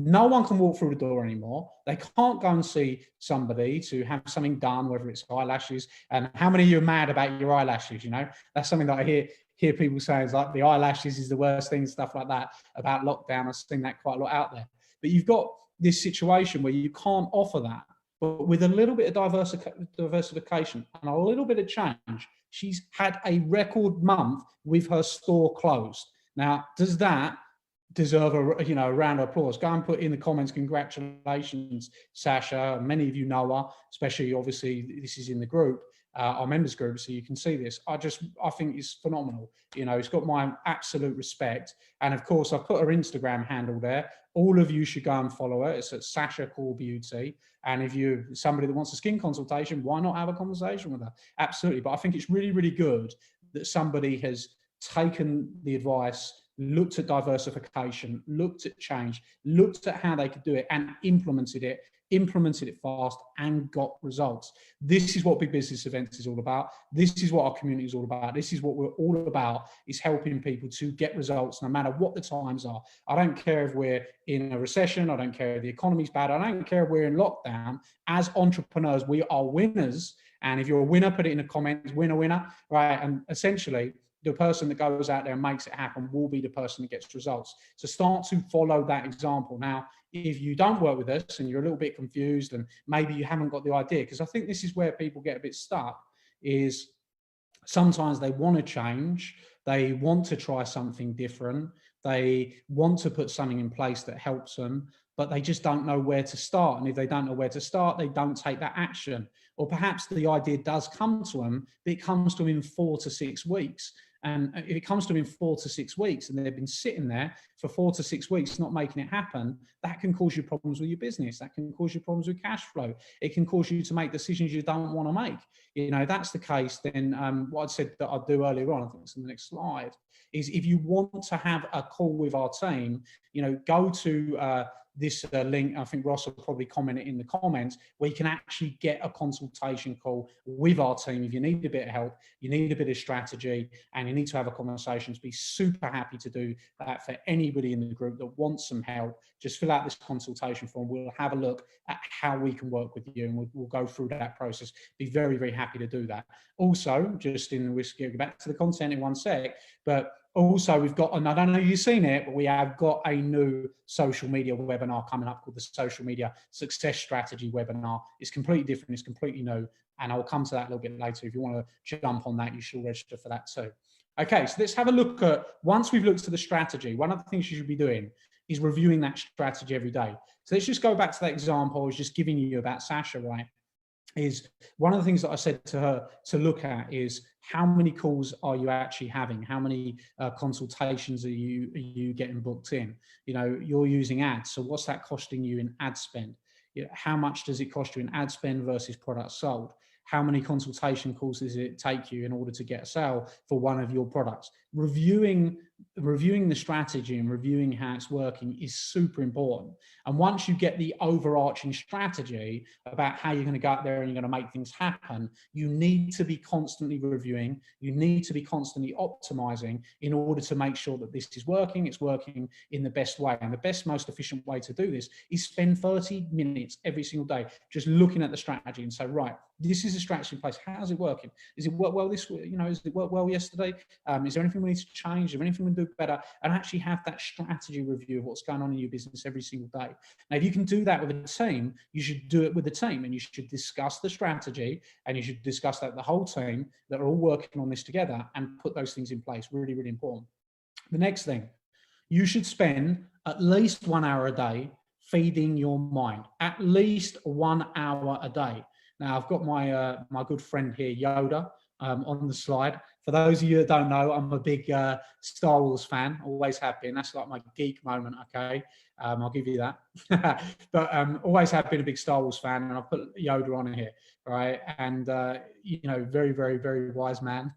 No one can walk through the door anymore. They can't go and see somebody to have something done, whether it's eyelashes. And how many of you are mad about your eyelashes? You know, that's something that I hear people say is like the eyelashes is the worst thing, stuff like that about lockdown. I've seen that quite a lot out there. But you've got this situation where you can't offer that. But with a little bit of diversification and a little bit of change, she's had a record month with her store closed. Now, does that deserve a round of applause? Go and put in the comments, congratulations, Sasha. Many of you know her, especially obviously this is in the group, our members group, so you can see this. I think it's phenomenal. You know, it's got my absolute respect. And of course, I've put her Instagram handle there. All of you should go and follow her. It's at Sasha Core Beauty. And if you're somebody that wants a skin consultation, why not have a conversation with her? Absolutely. But I think it's really, really good that somebody has taken the advice, looked at diversification, looked at change, looked at how they could do it and implemented it fast and got results. This is what Big Business Events is all about. This is what our community is all about. This is what we're all about, is helping people to get results no matter what the times are. I don't care if we're in a recession. I don't care if the economy's bad. I don't care if we're in lockdown. As entrepreneurs, we are winners. And if you're a winner, put it in the comments, winner, right? And essentially, the person that goes out there and makes it happen will be the person that gets results. So start to follow that example. Now, if you don't work with us and you're a little bit confused and maybe you haven't got the idea, because I think this is where people get a bit stuck, is sometimes they want to change, they want to try something different, they want to put something in place that helps them, but they just don't know where to start. And if they don't know where to start, they don't take that action. Or perhaps the idea does come to them, but it comes to them in 4 to 6 weeks. And if it comes to them in 4 to 6 weeks and they've been sitting there for 4 to 6 weeks not making it happen, that can cause you problems with your business. That can cause you problems with cash flow. It can cause you to make decisions you don't want to make. You know, if that's the case, then what I said that I'd do earlier on, I think it's in the next slide, is if you want to have a call with our team, you know, go to this link. I think Ross will probably comment it in the comments, where you can actually get a consultation call with our team. If you need a bit of help, you need a bit of strategy, and you need to have a conversation, to be super happy to do that for anybody in the group that wants some help. Just fill out this consultation form. We'll have a look at how we can work with you, and we'll go through that process. Be very, very happy to do that. Also, just we'll get back to the content in one sec, but also we've got, and I don't know if you've seen it, but we have got a new social media webinar coming up called the Social Media Success Strategy webinar. It's completely different, it's completely new, and I'll come to that a little bit later. If you want to jump on that, you should register for that too. Okay, so let's have a look at, once we've looked at the strategy, one of the things you should be doing is reviewing that strategy every day. So let's just go back to that example I was just giving you about Sasha, right? Is one of the things that I said to her to look at is how many calls are you actually having? How many consultations are you getting booked in? You know, you're using ads. So what's that costing you in ad spend? You know, how much does it cost you in ad spend versus products sold? How many consultation calls does it take you in order to get a sale for one of your products? Reviewing the strategy and reviewing how it's working is super important. And once you get the overarching strategy about how you're going to go out there and you're going to make things happen, you need to be constantly reviewing. You need to be constantly optimizing in order to make sure that this is working. It's working in the best way. And the best, most efficient way to do this is spend 30 minutes every single day just looking at the strategy and say, right, this is a strategy in place. How's it working? Is it work well this week? You know, is it work well yesterday? Is there anything we need to change? Is there anything we can do better? And actually have that strategy review of what's going on in your business every single day. Now, if you can do that with a team, you should do it with the team, and you should discuss the strategy, and you should discuss that with the whole team that are all working on this together and put those things in place. Really, really important. The next thing, you should spend at least 1 hour a day feeding your mind. At least 1 hour a day. Now, I've got my my good friend here, Yoda, on the slide. For those of you that don't know, I'm a big Star Wars fan, always have been. That's like my geek moment, okay? I'll give you that. But always have been a big Star Wars fan, and I've put Yoda on here, right? And, you know, very, very, very wise man,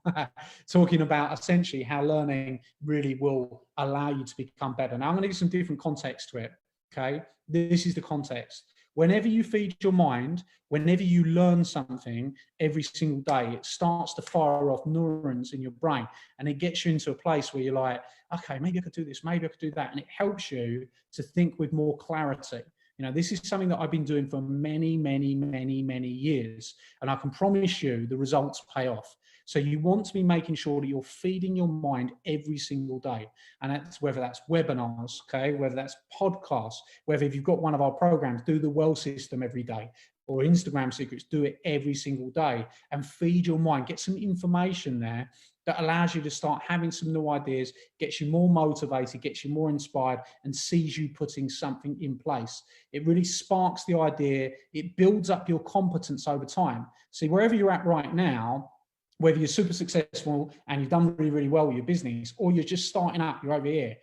talking about essentially how learning really will allow you to become better. Now, I'm going to give some different context to it, okay? This is the context. Whenever you feed your mind, whenever you learn something every single day, it starts to fire off neurons in your brain, and it gets you into a place where you're like, okay, maybe I could do this, maybe I could do that. And it helps you to think with more clarity. You know, this is something that I've been doing for many, many, many, many years. And I can promise you the results pay off. So you want to be making sure that you're feeding your mind every single day. And that's whether that's webinars, okay, whether that's podcasts, whether if you've got one of our programs, do the well system every day, or Instagram secrets, do it every single day, and feed your mind, get some information there that allows you to start having some new ideas, gets you more motivated, gets you more inspired, and sees you putting something in place. It really sparks the idea. It builds up your competence over time. See, wherever you're at right now, whether you're super successful and you've done really, really well with your business, or you're just starting up, you're over here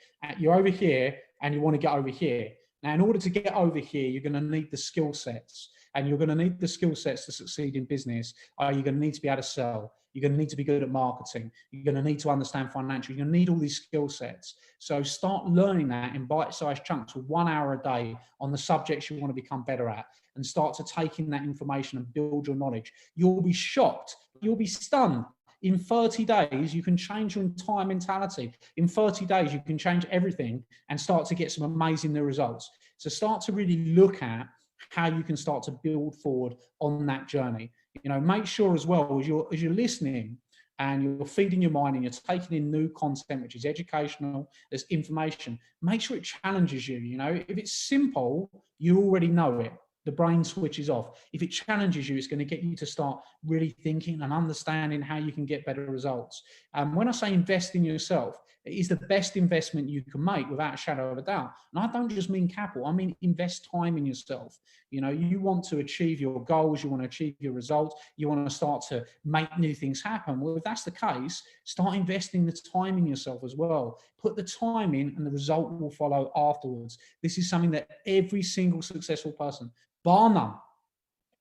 and you want to get over here. Now, in order to get over here, you're going to need the skill sets, and you're going to need the skill sets to succeed in business. You're going to need to be able to sell. You're going to need to be good at marketing. You're going to need to understand financial. You're going to need all these skill sets. So start learning that in bite-sized chunks for 1 hour a day on the subjects you want to become better at, and start to take in that information and build your knowledge. You'll be shocked. You'll be stunned. In 30 days, you can change your entire mentality. In 30 days, you can change everything and start to get some amazing new results. So start to really look at how you can start to build forward on that journey. You know, make sure as well as you're listening and you're feeding your mind and you're taking in new content, which is educational, there's information, make sure it challenges you. You know, if it's simple, you already know it. The brain switches off. If it challenges you, it's going to get you to start really thinking and understanding how you can get better results. When I say invest in yourself, it is the best investment you can make without a shadow of a doubt. And I don't just mean capital, I mean invest time in yourself. You know, you want to achieve your goals, you want to achieve your results, you want to start to make new things happen. Well, if that's the case, start investing the time in yourself as well. Put the time in and the result will follow afterwards. This is something that every single successful person, bar none,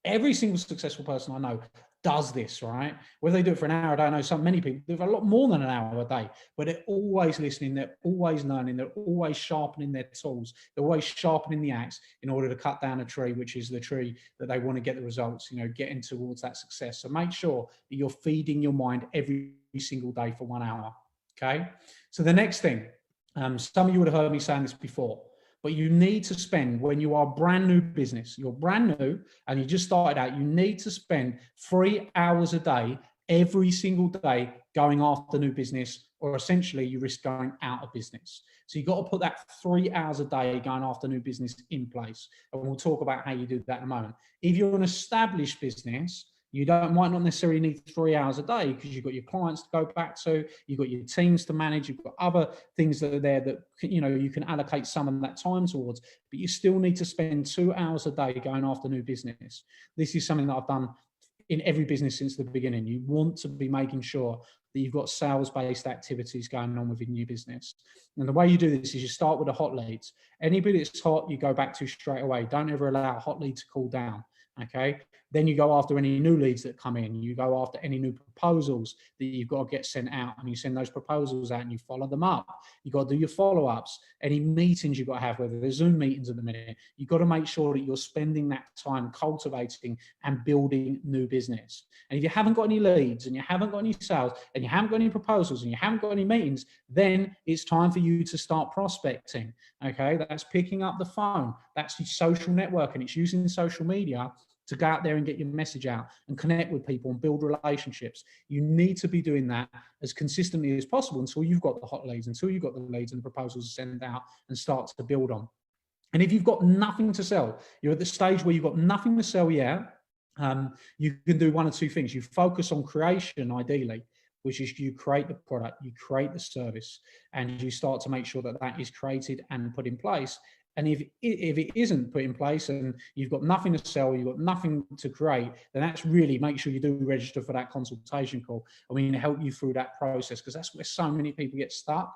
every single successful person I know does this, right? Whether they do it for an hour a day, I know so many people do it for a lot more than an hour a day, but they're always listening, they're always learning, they're always sharpening their tools, they're always sharpening the axe in order to cut down a tree, which is the tree that they want to get the results, you know, getting towards that success. So make sure that you're feeding your mind every single day for 1 hour, okay? So the next thing, some of you would have heard me saying this before, but you need to spend, when you are brand new business, you're brand new and you just started out, you need to spend 3 hours a day, every single day, going after new business, or essentially you risk going out of business. So you've got to put that 3 hours a day going after new business in place. And we'll talk about how you do that in a moment. If you're an established business, you might not necessarily need 3 hours a day because you've got your clients to go back to, you've got your teams to manage, you've got other things that are there that, you know, you can allocate some of that time towards, but you still need to spend 2 hours a day going after new business. This is something that I've done in every business since the beginning. You want to be making sure that you've got sales-based activities going on within your business. And the way you do this is you start with the hot leads. Anybody that's hot, you go back to straight away. Don't ever allow a hot lead to cool down. Okay, then you go after any new leads that come in. You go after any new proposals that you've got to get sent out, and you send those proposals out and you follow them up. You've got to do your follow-ups, any meetings you've got to have, whether there's Zoom meetings at the minute. You've got to make sure that you're spending that time cultivating and building new business. And if you haven't got any leads and you haven't got any sales and you haven't got any proposals and you haven't got any meetings, then it's time for you to start prospecting. Okay, that's picking up the phone. That's your social networking. It's using social media to go out there and get your message out and connect with people and build relationships. You need to be doing that as consistently as possible until you've got the hot leads, until you've got the leads and the proposals to send out and start to build on. And if you've got nothing to sell, you're at the stage where you've got nothing to sell yet, you can do one of two things. You focus on creation, ideally, which is you create the product, you create the service, and you start to make sure that that is created and put in place. And if it isn't put in place and you've got nothing to sell, you've got nothing to create, then that's really, make sure you do register for that consultation call. I mean, to help you through that process, because that's where so many people get stuck.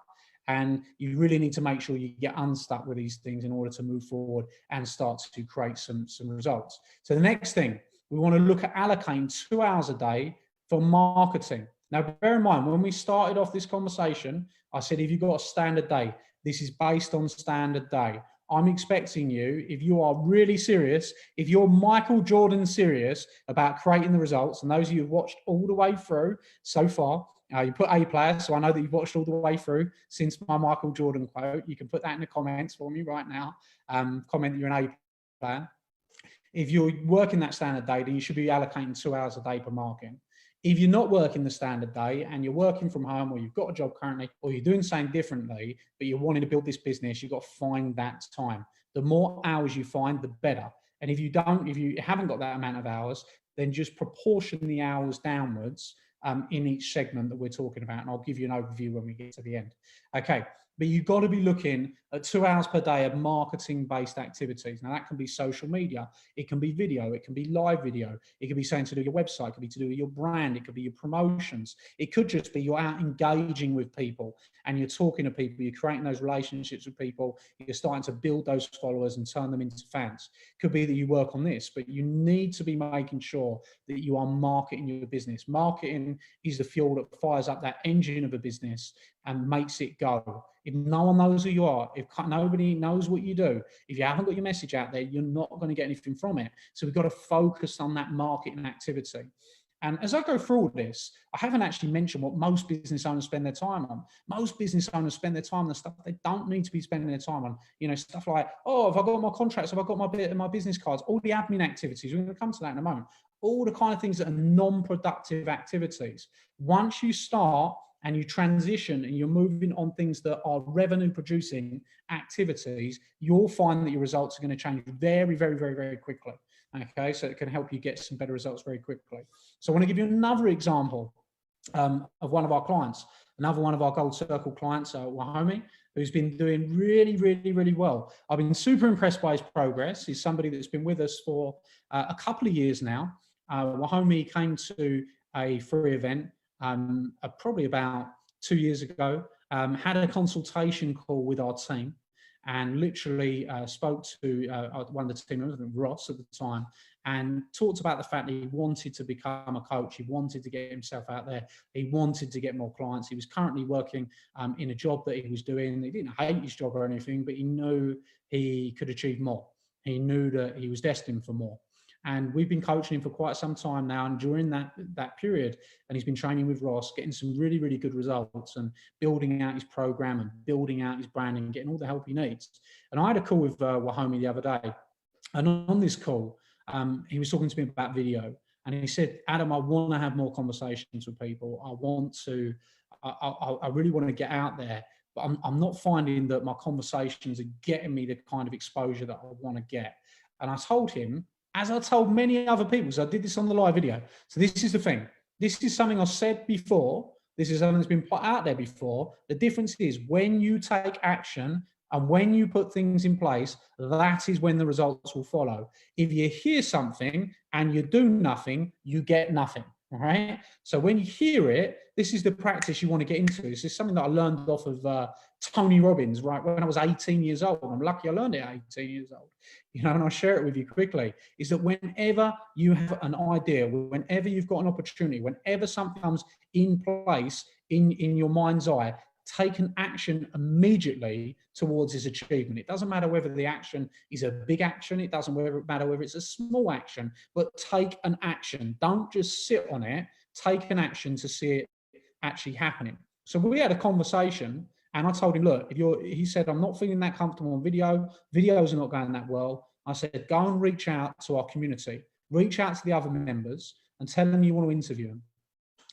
And you really need to make sure you get unstuck with these things in order to move forward and start to create some results. So the next thing, we want to look at allocating 2 hours a day for marketing. Now, bear in mind, when we started off this conversation, I said, if you've got a standard day, this is based on standard day. I'm expecting you, if you are really serious, if you're Michael Jordan serious about creating the results, and those of you who've watched all the way through so far, you put A player, so I know that you've watched all the way through since my Michael Jordan quote. You can put that in the comments for me right now. Comment that you're an A player. If you're working that standard day, then you should be allocating 2 hours a day per marketing. If you're not working the standard day and you're working from home, or you've got a job currently, or you're doing something differently, but you're wanting to build this business, you've got to find that time. The more hours you find, the better. And if you haven't got that amount of hours, then just proportion the hours downwards in each segment that we're talking about. And I'll give you an overview when we get to the end. Okay. But you've got to be looking at 2 hours per day of marketing-based activities. Now, that can be social media. It can be video. It can be live video. It could be something to do with your website. It could be to do with your brand. It could be your promotions. It could just be you're out engaging with people and you're talking to people. You're creating those relationships with people. You're starting to build those followers and turn them into fans. It could be that you work on this, but you need to be making sure that you are marketing your business. Marketing is the fuel that fires up that engine of a business and makes it go. If no one knows who you are, if nobody knows what you do, if you haven't got your message out there, you're not going to get anything from it. So we've got to focus on that marketing activity. And as I go through all this, I haven't actually mentioned what most business owners spend their time on. Most business owners spend their time on the stuff they don't need to be spending their time on. You know, stuff like, oh, have I got my contracts? Have I got my business cards? All the admin activities. We're going to come to that in a moment. All the kind of things that are non-productive activities. Once you start and you transition and you're moving on things that are revenue producing activities, you'll find that your results are going to change very, very, very, very quickly. Okay, so it can help you get some better results very quickly. So I want to give you another example of one of our clients, another one of our Gold Circle clients, Wahome, who's been doing really, really, really well. I've been super impressed by his progress. He's somebody that's been with us for a couple of years now. Wahome came to a free event probably about 2 years ago, had a consultation call with our team and literally spoke to one of the team members, Ross at the time, and talked about the fact that he wanted to become a coach. He wanted to get himself out there. He wanted to get more clients. He was currently working in a job that he was doing. He didn't hate his job or anything, but he knew he could achieve more. He knew that he was destined for more. And we've been coaching him for quite some time now. And during that period, and he's been training with Ross, getting some really, really good results and building out his program and building out his branding and getting all the help he needs. And I had a call with Wahome the other day. And on this call, he was talking to me about video. And he said, Adam, I want to have more conversations with people. I really want to get out there. But I'm not finding that my conversations are getting me the kind of exposure that I want to get. And I told him, as I told many other people, so I did this on the live video. So this is the thing. This is something I've said before. This is something that's been put out there before. The difference is when you take action and when you put things in place, that is when the results will follow. If you hear something and you do nothing, you get nothing. All right. So when you hear it, this is the practice you want to get into. This is something that I learned off of Tony Robbins, right? When I was 18 years old, I'm lucky I learned it at 18 years old, you know, and I'll share it with you quickly, is that whenever you have an idea, whenever you've got an opportunity, whenever something comes in place in your mind's eye, take an action immediately towards its achievement. It doesn't matter whether the action is a big action. It doesn't matter whether it's a small action, but take an action. Don't just sit on it. Take an action to see it actually happening. So we had a conversation and I told him, look, he said, I'm not feeling that comfortable on video. Videos are not going that well. I said, go and reach out to our community, reach out to the other members and tell them you want to interview them.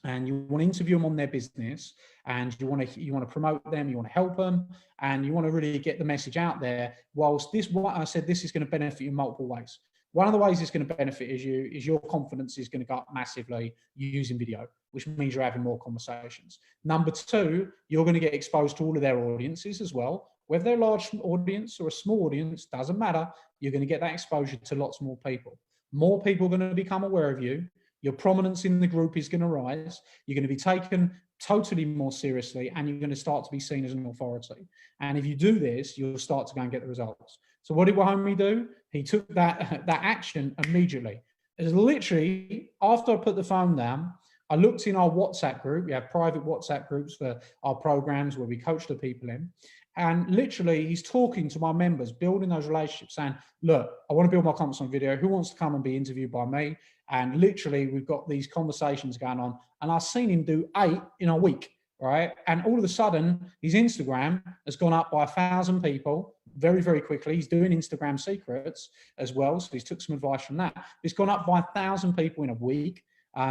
And you want to interview them on their business, and you want to promote them, you want to help them, and you want to really get the message out there. Whilst what I said, this is going to benefit you in multiple ways. One of the ways it's going to benefit is your confidence is going to go up massively using video, which means you're having more conversations. Number two, you're going to get exposed to all of their audiences as well. Whether they're a large audience or a small audience, doesn't matter. You're going to get that exposure to lots more people. More people are going to become aware of you. Your prominence in the group is going to rise. You're going to be taken totally more seriously, and you're going to start to be seen as an authority. And if you do this, you'll start to go and get the results. So what did Wahome do? He took that action immediately. It was literally after I put the phone down, I looked in our WhatsApp group. We have private WhatsApp groups for our programs where we coach the people in. And literally, he's talking to my members, building those relationships, saying, look, I want to build my confidence on video. Who wants to come and be interviewed by me? And literally, we've got these conversations going on. And I've seen him do 8 in a week, right? And all of a sudden, his Instagram has gone up by 1,000 people very, very quickly. He's doing Instagram secrets as well. So he's took some advice from that. It's gone up by 1,000 people in a week.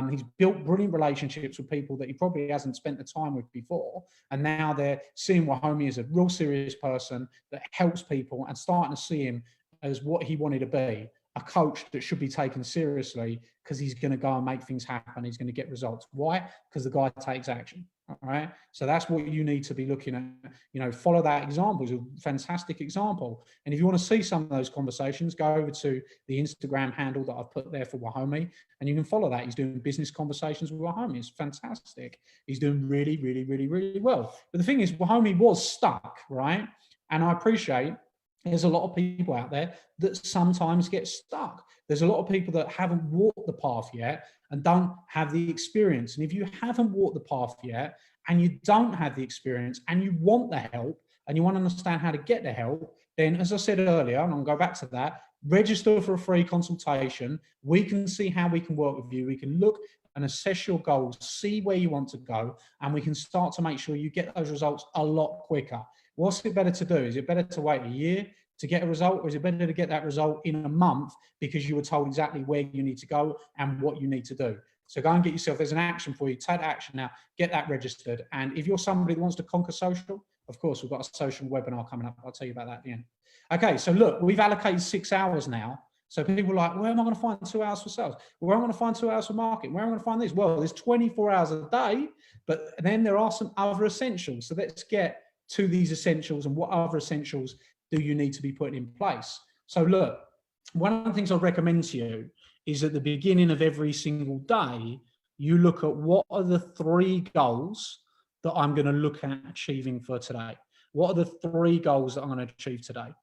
He's built brilliant relationships with people that he probably hasn't spent the time with before. And now they're seeing Wahomie as a real serious person that helps people and starting to see him as what he wanted to be, a coach that should be taken seriously because he's going to go and make things happen. He's going to get results. Why? Because the guy takes action. All right. So that's what you need to be looking at. Follow that example. It's a fantastic example. And if you want to see some of those conversations, go over to the Instagram handle that I've put there for Wahomie, and you can follow that. He's doing business conversations with Wahomie. It's fantastic. He's doing really, really, really, really well. But the thing is, Wahomie was stuck, right? And I appreciate there's a lot of people out there that sometimes get stuck. There's a lot of people that haven't walked the path yet and don't have the experience. And if you haven't walked the path yet and you don't have the experience and you want the help and you want to understand how to get the help, then as I said earlier, and I'll go back to that, register for a free consultation. We can see how we can work with you. We can look and assess your goals, see where you want to go, and we can start to make sure you get those results a lot quicker. What's it better to do? Is it better to wait a year to get a result, or is it better to get that result in a month because you were told exactly where you need to go and what you need to do? So go and get yourself, there's an action for you, take action now, get that registered. And if you're somebody that wants to conquer social, of course, we've got a social webinar coming up. I'll tell you about that at the end. Okay, so look, we've allocated 6 hours now. So people are like, where am I going to find 2 hours for sales? Where am I going to find 2 hours for marketing? Where am I going to find this? Well, there's 24 hours a day, but then there are some other essentials. So let's get to these essentials and what other essentials do you need to be putting in place. So look, one of the things I recommend to you is at the beginning of every single day, you look at what are the 3 goals that I'm going to look at achieving for today. What are the 3 goals that I'm going to achieve today?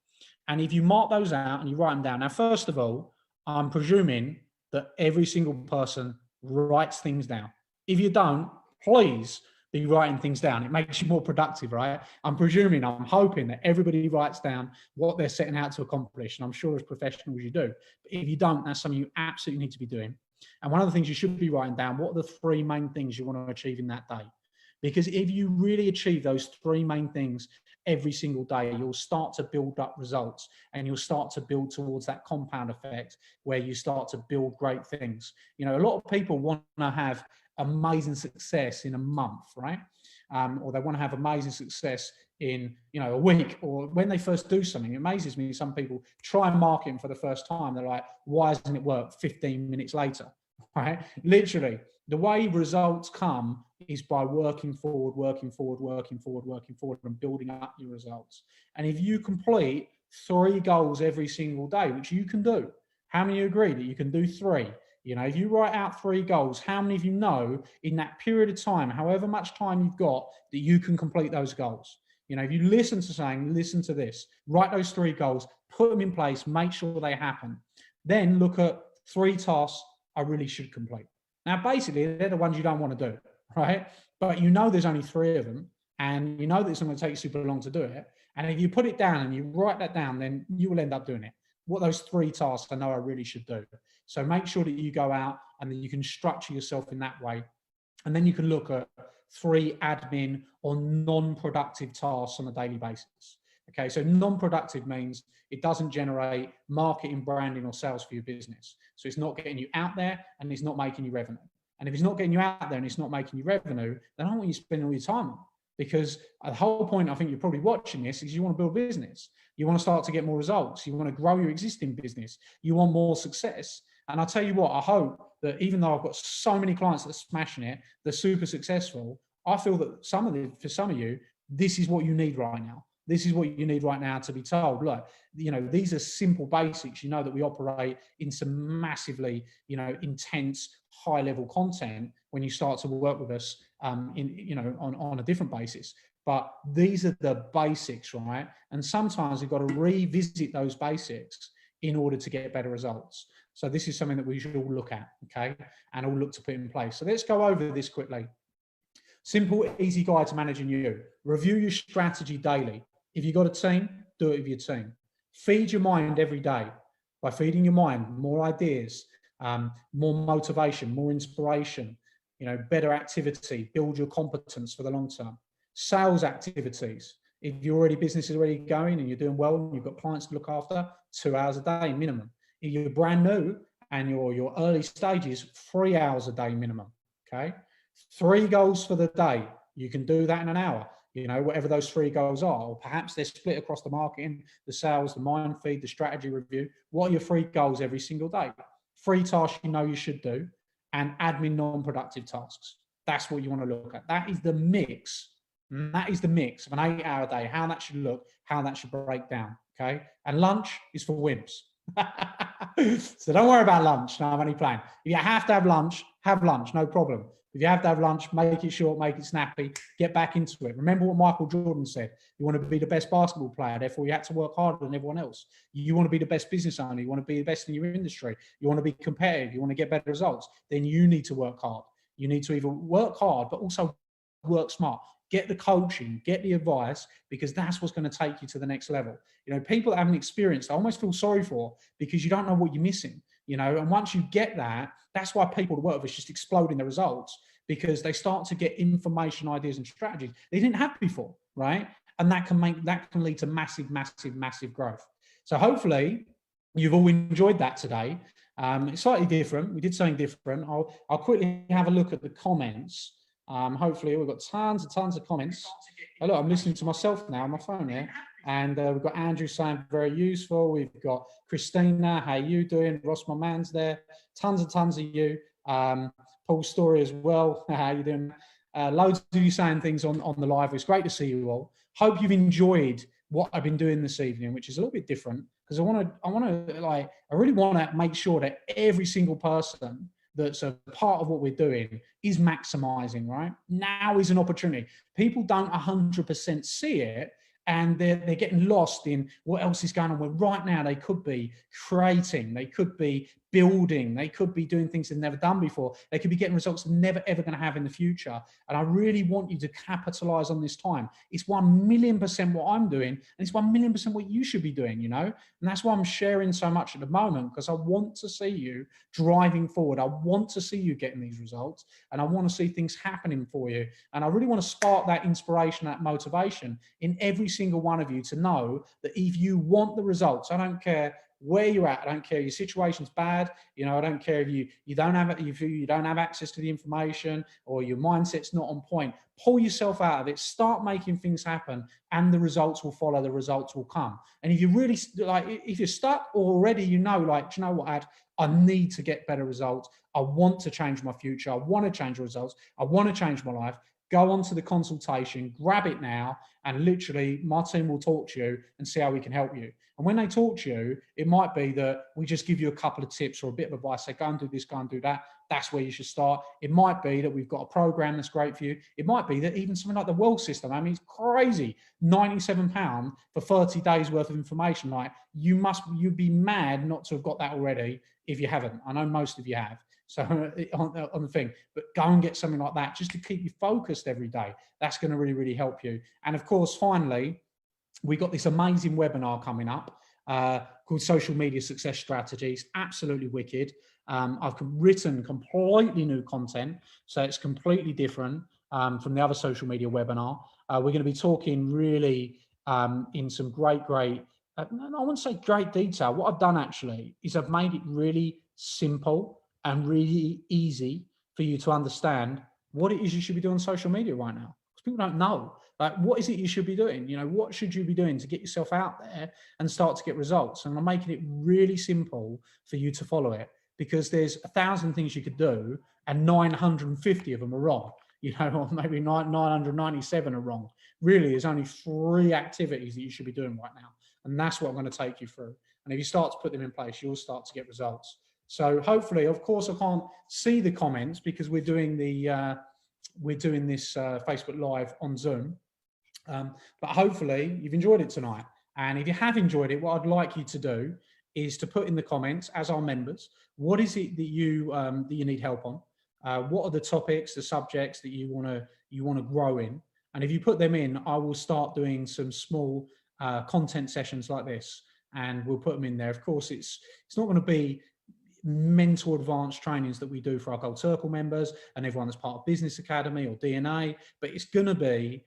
And if you mark those out and you write them down. Now, first of all, I'm presuming that every single person writes things down. If you don't, please be writing things down. It makes you more productive, right? I'm hoping that everybody writes down what they're setting out to accomplish. And I'm sure as professionals you do. But if you don't, that's something you absolutely need to be doing. And one of the things you should be writing down, what are the 3 main things you want to achieve in that day? Because if you really achieve those 3 main things every single day, you'll start to build up results and you'll start to build towards that compound effect where you start to build great things. A lot of people want to have amazing success in a month, right? Or they want to have amazing success in a week, or when they first do something. It amazes me, some people try marketing for the first time, they're like, why doesn't it work 15 minutes later? Right? Literally, the way results come is by working forward and building up your results. And if you complete 3 goals every single day, which you can do, how many agree that you can do 3? If you write out 3 goals, how many of you know in that period of time, however much time you've got, that you can complete those goals? If you listen to this, write those 3 goals, put them in place, make sure they happen. Then look at 3 tasks I really should complete. Now, basically, they're the ones you don't want to do, right? But there's only 3 of them, and that it's not going to take you super long to do it. And if you put it down and you write that down, then you will end up doing it. What those 3 tasks I know I really should do. So make sure that you go out and that you can structure yourself in that way. And then you can look at 3 admin or non-productive tasks on a daily basis. Okay, so non-productive means it doesn't generate marketing, branding, or sales for your business. So it's not getting you out there and it's not making you revenue. And if it's not getting you out there and it's not making you revenue, then I don't want you spending all your time on it. Because the whole point, I think you're probably watching this, is you want to build business. You want to start to get more results. You want to grow your existing business. You want more success. And I'll tell you what, I hope that even though I've got so many clients that are smashing it, they're super successful, I feel that for some of you, this is what you need right now. This is what you need right now to be told, look, these are simple basics. That we operate in some massively, intense, high-level content when you start to work with us on a different basis. But these are the basics, right? And sometimes we've got to revisit those basics in order to get better results. So this is something that we should all look at, okay, and all look to put in place. So let's go over this quickly. Simple, easy guide to managing you. Review your strategy daily. If you've got a team, do it with your team. Feed your mind every day. By feeding your mind more ideas, more motivation, more inspiration, better activity, build your competence for the long term. Sales activities. If your business is already going and you're doing well and you've got clients to look after, 2 hours a day minimum. If you're brand new and your early stages, 3 hours a day minimum, okay? 3 goals for the day. You can do that in an hour, whatever those 3 goals are, or perhaps they're split across the marketing, the sales, the mind feed, the strategy review. What are your 3 goals every single day? 3 tasks you should do, and admin non-productive tasks. That's what you want to look at. That is the mix. And that is the mix of an 8-hour day, how that should look, how that should break down, okay? And lunch is for wimps. So don't worry about lunch. No, I'm only playing. If you have to have lunch, no problem. If you have to have lunch, make it short, make it snappy, get back into it. Remember what Michael Jordan said. You want to be the best basketball player, therefore you had to work harder than everyone else. You want to be the best business owner, you want to be the best in your industry, you want to be competitive, you want to get better results, then you need to work hard. You need to either work hard, but also work smart. Get the coaching, get the advice, because that's what's going to take you to the next level. People that haven't experienced, I almost feel sorry for, because you don't know what you're missing, and once you get that, that's why people that work with us just explode in the results, because they start to get information, ideas, and strategies they didn't have before, right? And that can lead to massive, massive, massive growth. So hopefully you've all enjoyed that today. It's slightly different. We did something different. I'll quickly have a look at the comments. Hopefully we've got tons of comments. Oh, look, I'm listening to myself now on my phone here. And we've got Andrew saying very useful. We've got Christina, how you doing? Ross, my man's there. Tons of you. Paul's story as well. How you doing? Loads of you saying things on the live. It's great to see you all. Hope you've enjoyed what I've been doing this evening, which is a little bit different, because I really want to make sure that every single person that's a part of what we're doing is maximizing, right? Now is an opportunity. People don't 100% see it, and they're getting lost in what else is going on. Where right now they could be creating, they could be building, they could be doing things they've never done before. They could be getting results they're never ever going to have in the future. And I really want you to capitalize on this time. It's 1,000,000% what I'm doing, and it's 1,000,000% what you should be doing, And that's why I'm sharing so much at the moment, because I want to see you driving forward. I want to see you getting these results, and I want to see things happening for you. And I really want to spark that inspiration, that motivation in every single one of you to know that if you want the results, I don't care where you're at, I don't care if your situation's bad, I don't care if you don't have access to the information, or your mindset's not on point. Pull yourself out of it, start making things happen, and the results will follow, the results will come. And if you really if you're stuck already, do you know what, Ad, I need to get better results. I want to change my future. I want to change the results. I want to change my life. Go on to the consultation, grab it now, and literally my team will talk to you and see how we can help you. And when they talk to you, it might be that we just give you a couple of tips or a bit of advice, say, go and do this, go and do that. That's where you should start. It might be that we've got a program that's great for you. It might be that even something like the Well System, I mean, it's crazy, £97 for 30 days worth of information. Like, you'd be mad not to have got that already if you haven't. I know most of you have. So on the thing, but go and get something like that just to keep you focused every day. That's going to really, really help you. And of course, finally, we got this amazing webinar coming up called Social Media Success Strategies. Absolutely wicked. I've written completely new content, so it's completely different from the other social media webinar. We're going to be talking really in some great, I wouldn't say great detail. What I've done actually is I've made it really simple and really easy for you to understand what it is you should be doing on social media right now. Because people don't know. Like, what is it you should be doing? What should you be doing to get yourself out there and start to get results? And I'm making it really simple for you to follow it, because there's 1,000 things you could do and 950 of them are wrong, or maybe 997 are wrong. Really, there's only 3 activities that you should be doing right now. And that's what I'm going to take you through. And if you start to put them in place, you'll start to get results. So hopefully, of course, I can't see the comments because we're doing this Facebook Live on Zoom. But hopefully you've enjoyed it tonight. And if you have enjoyed it, what I'd like you to do is to put in the comments, as our members, what is it that you need help on? What are the topics, the subjects that you want to grow in? And if you put them in, I will start doing some small content sessions like this, and we'll put them in there. Of course, it's not going to be mental advanced trainings that we do for our Gold Circle members and everyone that's part of Business Academy or DNA, but it's going to be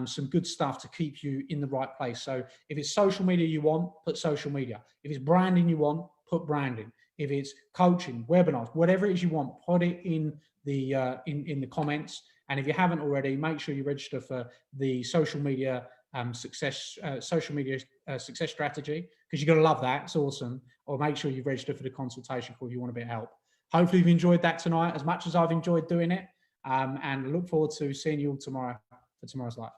some good stuff to keep you in the right place. So if it's social media you want, put social media. If it's branding you want, put branding. If it's coaching, webinars, whatever it is you want, put it in the comments. And if you haven't already, make sure you register for the social media success strategy, because you're going to love that. It's awesome. Or make sure you register for the consultation call if you want a bit of help. Hopefully you've enjoyed that tonight as much as I've enjoyed doing it, and look forward to seeing you all tomorrow for tomorrow's live.